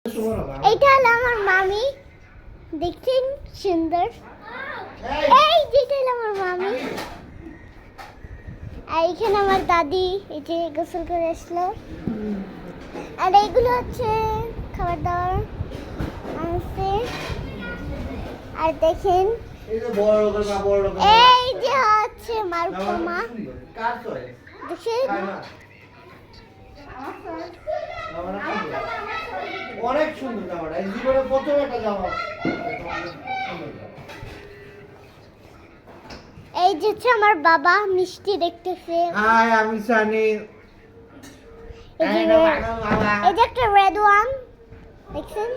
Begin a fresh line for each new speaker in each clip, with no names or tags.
এইটা হলো আমার মামি, দেখছেন সুন্দর। এই যেটা হলো আমার মামি, আর এখানে আমার দাদি এই যে গোসল করে আসলো। আর এইগুলো হচ্ছে খাবার দাবার আনছে। আর দেখেন এই যে হচ্ছে মালপোয়া, দেখেন
অনেক সুন্দর জামাটা, এই জীবনে প্রথম একটা জামা।
এই যে হচ্ছে আমার বাবা মিষ্টি দেখতেছে।
হাই, আমি সানি।
এই যে এই যে একটা রেড ওয়ান দেখছেন।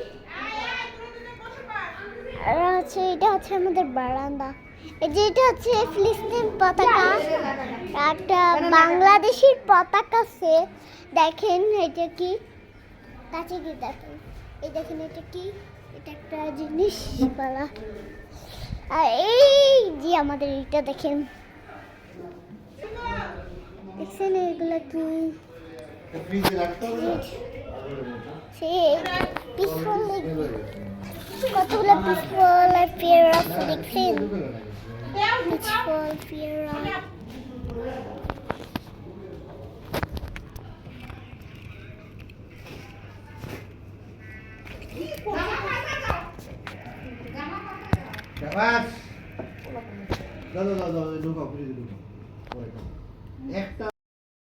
আর হচ্ছে এটা হচ্ছে আমাদের বারান্দা। এই যে এটা হচ্ছে ফিলিস্তিন পতাকা, একটা বাংলাদেশের পতাকা আছে। দেখেন এটা কি, কাছে কি দেখেন, এই দেখেন এটা কি, এটা একটা জিনিস পালা। আর এই যে আমাদের এটা দেখেন, দেখছেন এগুলো কি,
ফ্রিজে রাখতে হবে না?
সেই পিস্তল, কতগুলো পিস্তল আর পেয়ারা আছে দেখছেন, পিস্তল পেয়ারা।
বাস দাদা দাদা ঢুকাও, ফ্রিজে ঢুকাও একটা